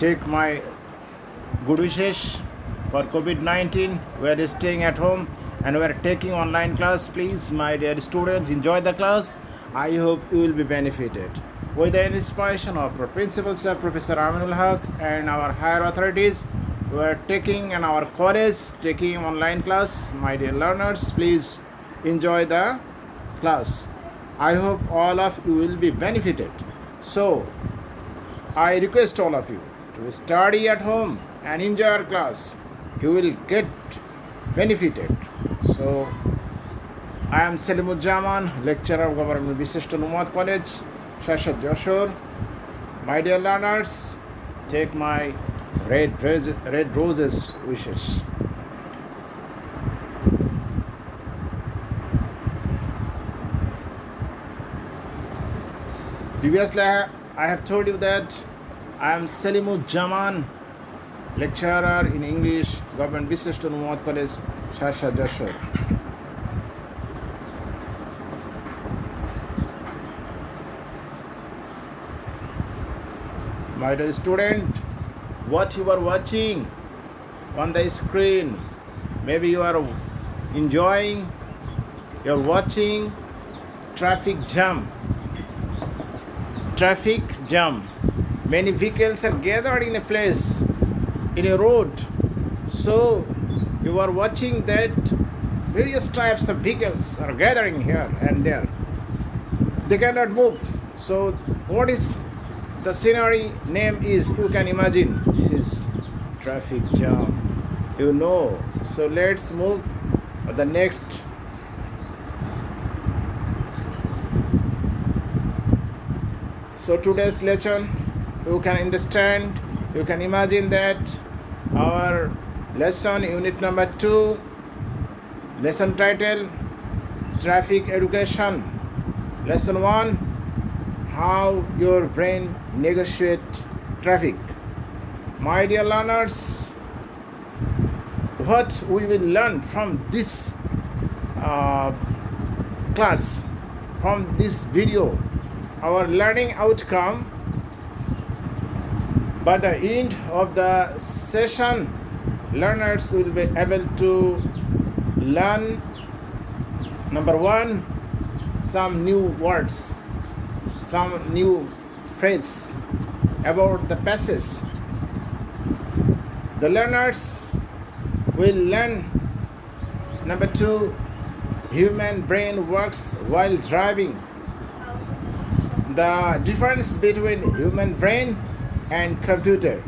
take my good wishes for COVID-19. We are staying at home and we are taking online class. Please, my dear students, enjoy the class. I hope you will be benefited. With the inspiration of our principal sir, Professor Aminul Haq, and our higher authorities, we are taking in our college, taking online class. My dear learners, please enjoy the class. I hope all of you will be benefited. So, I request all of you to study at home and enjoy our class. You will get benefited. So, I am Salimujjaman, lecturer of Government Visishta Numad College, Shashat Joshore. My dear learners, take my red roses wishes. Previously, I have told you that I am Salimujjaman, lecturer in English, Government Visishta Numad College, Shashat Joshore. My dear student, what you are watching on the screen, maybe you are enjoying, you are watching traffic jam. Traffic jam. Many vehicles are gathered in a place, in a road. So you are watching that various types of vehicles are gathering here and there. They cannot move. So what is the scenery name is, you can imagine, this is traffic jam. You know. So let's move to the next. So today's lesson, you can understand, you can imagine that our lesson unit number 2, lesson title, Trafic Education. Lesson 1, how your brain negotiate traffic. My dear learners, what we will learn from this class, from this video, our learning outcome, by the end of the session, learners will be able to learn, number 1, some new words, some new phrase about the passage. The learners will learn, number 2, human brain works while driving. The difference between human brain and computer.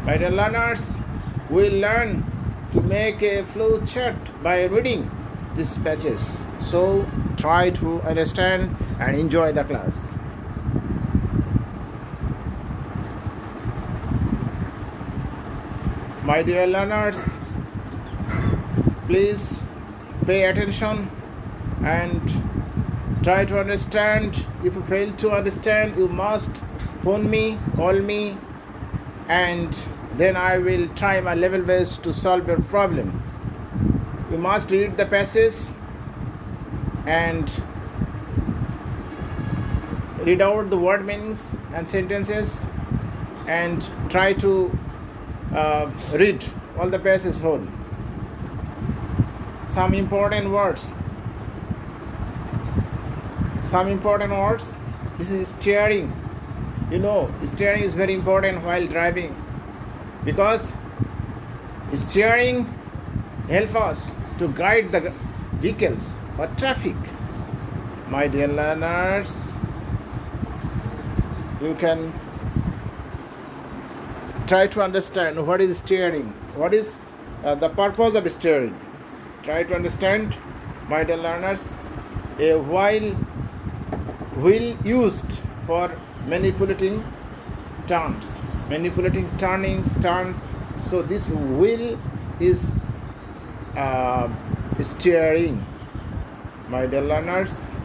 My dear learners, will learn to make a flow chart by reading these pages. So try to understand and enjoy the class. My dear learners, please pay attention and try to understand. If you fail to understand, you must phone me, call me, and then I will try my level best to solve your problem. You must read the passage and read out the word meanings and sentences and try to read all the passages whole. Some important words. This is steering. You know, steering is very important while driving, because steering helps us to guide the vehicles or traffic. My dear learners, you can try to understand what is steering, what is the purpose of steering. Try to understand, my dear learners. A wheel used for manipulating turns, turns. So this wheel is steering. My dear learners,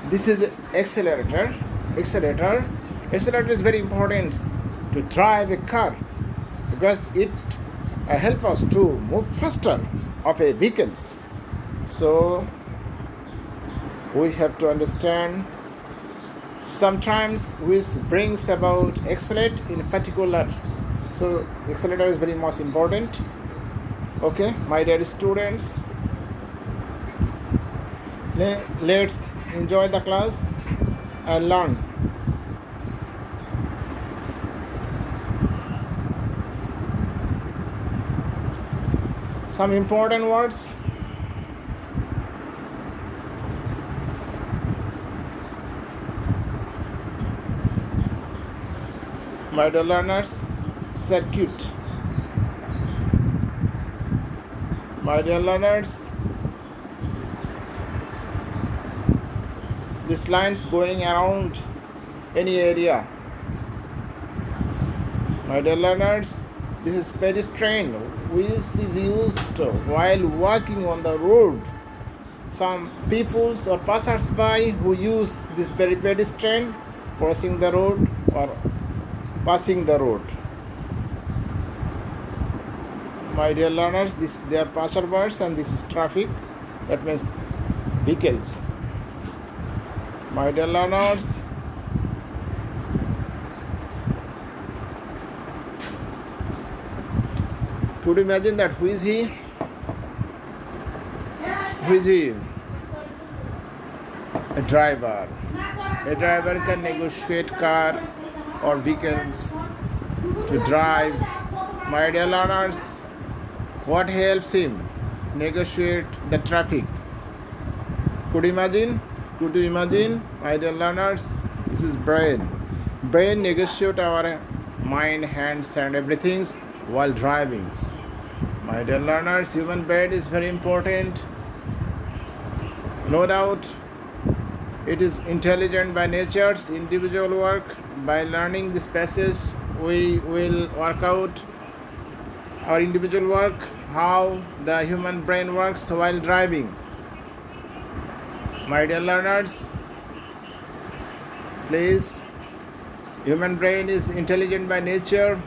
this is accelerator. Accelerator is very important to drive a car, because it helps us to move faster of a vehicles. So we have to understand sometimes which brings about excellent in particular. So accelerator is very most important. Okay, my dear students, let's enjoy the class and learn. Some important words. My dear learners, circuit. My dear learners, these lines going around any area. My dear learners, this is pedestrian which is used while walking on the road. Some peoples or passers-by who use this very pedestrian crossing the road or passing the road. My dear learners, they are passersby and this is traffic. That means vehicles. My dear learners, could you imagine that who is he? Who is he? A driver. A driver can negotiate car or vehicles to drive. My dear learners, what helps him negotiate the traffic? Could you imagine? Could you imagine, my dear learners? This is brain. Brain negotiate our mind, hands, and everything while driving. My dear learners, human brain is very important. No doubt, it is intelligent by nature's individual work. By learning this passage, we will work out our individual work, how the human brain works while driving. My dear learners, please, human brain is intelligent by nature.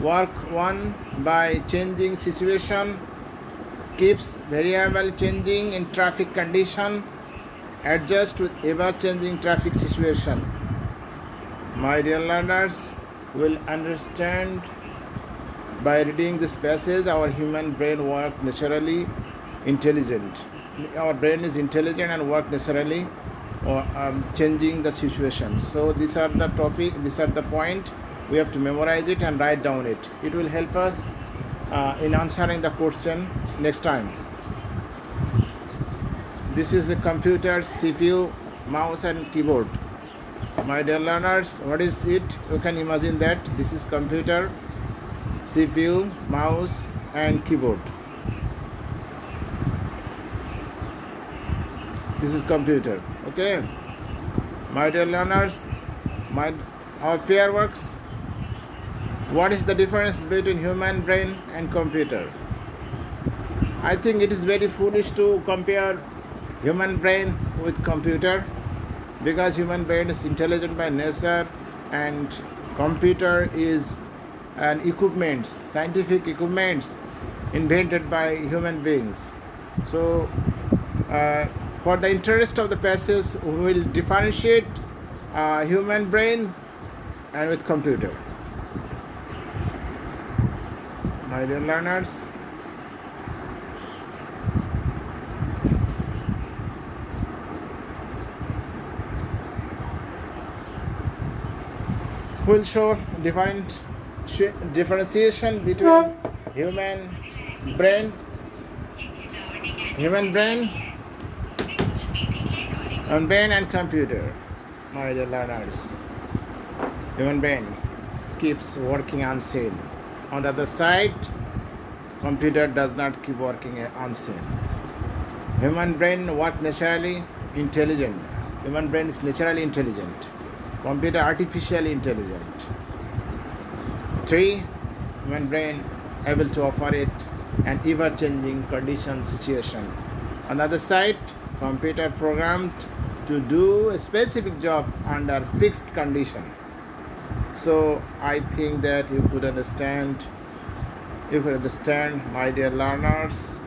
Work one by changing situation, keeps variable changing in traffic condition, adjust with ever changing traffic situation. My dear learners will understand by reading this passage our human brain work naturally intelligent. Our brain is intelligent and work naturally or changing the situation. So these are the topic, these are the point. We have to memorize it and write down it. It will help us in answering the question next time. This is a computer, CPU, mouse and keyboard. My dear learners, what is it? You can imagine that this is computer, CPU, mouse and keyboard. This is computer. Okay, my dear learners, our fair works. What is the difference between human brain and computer? I think it is very foolish to compare human brain with computer, because human brain is intelligent by nature and computer is an equipment, scientific equipment invented by human beings. So for the interest of the passage, we will differentiate human brain and with computer. My dear learners, will show differentiation between human brain and computer. My dear learners, human brain keeps working unseen. On the other side, computer does not keep working unseen. Human brain works naturally intelligent. Human brain is naturally intelligent. Computer artificially intelligent. 3. Human brain able to operate an ever-changing condition situation. On the other side, computer programmed to do a specific job under fixed condition. So I think that you could understand, my dear learners.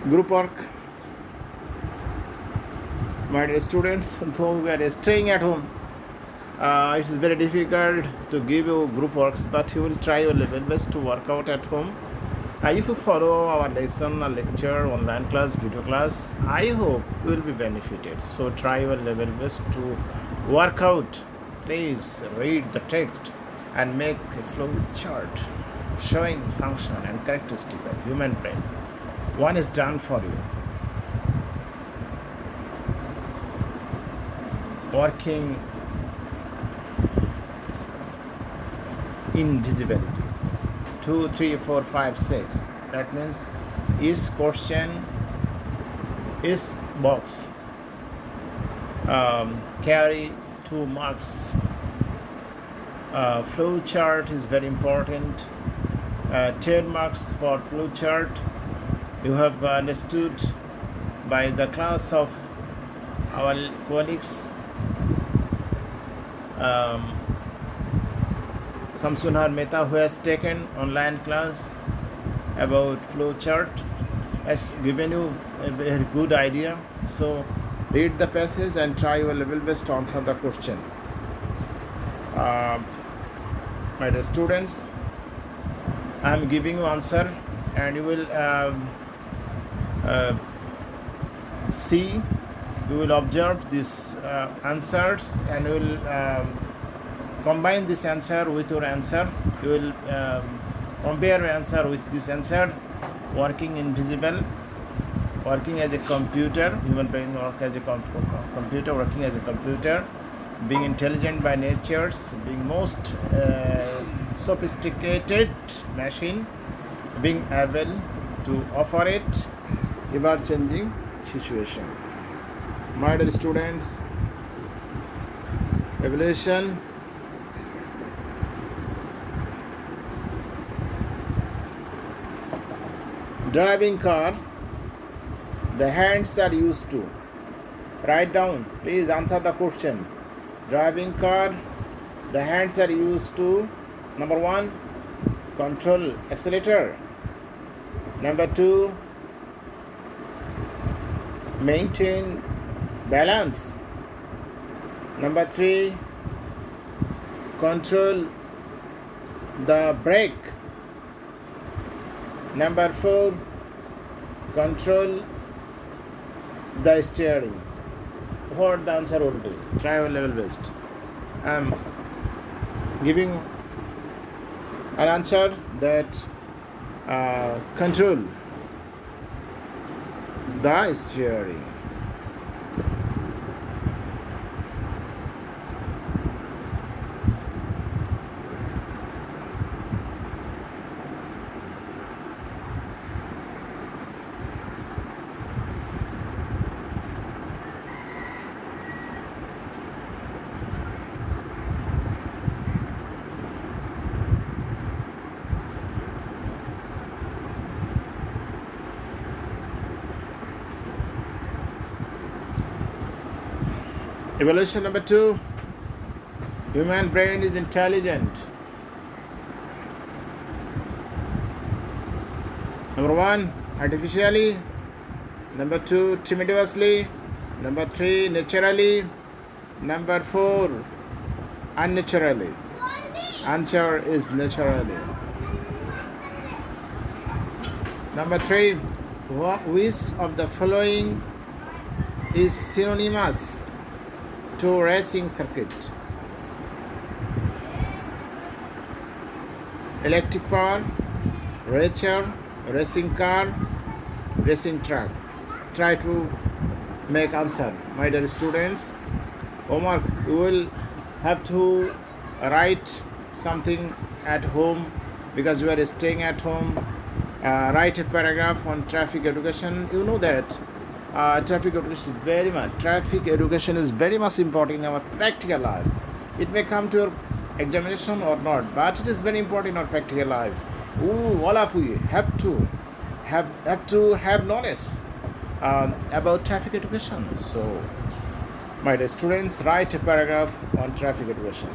group work. My dear students, though we are staying at home, it is very difficult to give you group works, but you will try your level best to work out at home. If you follow our lesson, or lecture, online class, video class, I hope you will be benefited. So try your level best to work out. Please read the text and make a flow chart showing function and characteristic of human brain. One is done for you. Working invisibility. 2, 3, 4, 5, 6. That means each question, each box carry 2 marks. Flow chart is very important. 10 marks for flow chart. You have understood by the class of our colleagues. Samsunar Mehta, who has taken online class about flow chart, has given you a very good idea. So read the passage and try your level best to answer the question. My dear students, I am giving you answer and you will see, you will observe these answers and you will combine this answer with your answer. You will compare your answer with this answer. Working invisible, working as a computer, human brain work as a computer, working as a computer, being intelligent by nature, being most sophisticated machine, being able to operate ever-changing situation. My dear students, evaluation. Driving car, the hands are used to. Write down, please answer the question. Driving car, the hands are used to. Number 1, control accelerator. Number 2, maintain balance. Number 3, control the brake. Number 4, control the steering. What the answer would be? Try your level best. I am giving an answer that control the steering. Evaluation number 2, human brain is intelligent. Number 1, artificially. Number 2, tremendously. Number 3, naturally. Number 4, unnaturally. Answer is naturally. Number 3, which of the following is synonymous to racing circuit? Electric power, racer, racing car, racing track. Try to make answer. My dear students, homework, you will have to write something at home because you are staying at home. Write a paragraph on traffic education. You know that traffic education is very much important in our practical life. It may come to your examination or not, but it is very important in our practical life. All of you have to have knowledge about traffic education. So, my dear students, write a paragraph on traffic education.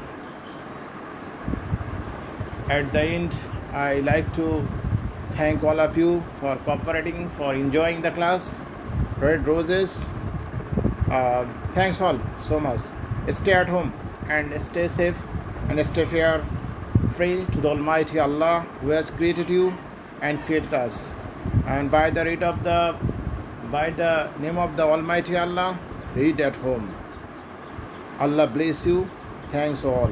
At the end, I like to thank all of you for cooperating, for enjoying the class. Red roses. Thanks all so much. Stay at home and stay safe and stay fair, free to the Almighty Allah who has created you and created us. And by the name of the Almighty Allah, read at home. Allah bless you. Thanks all.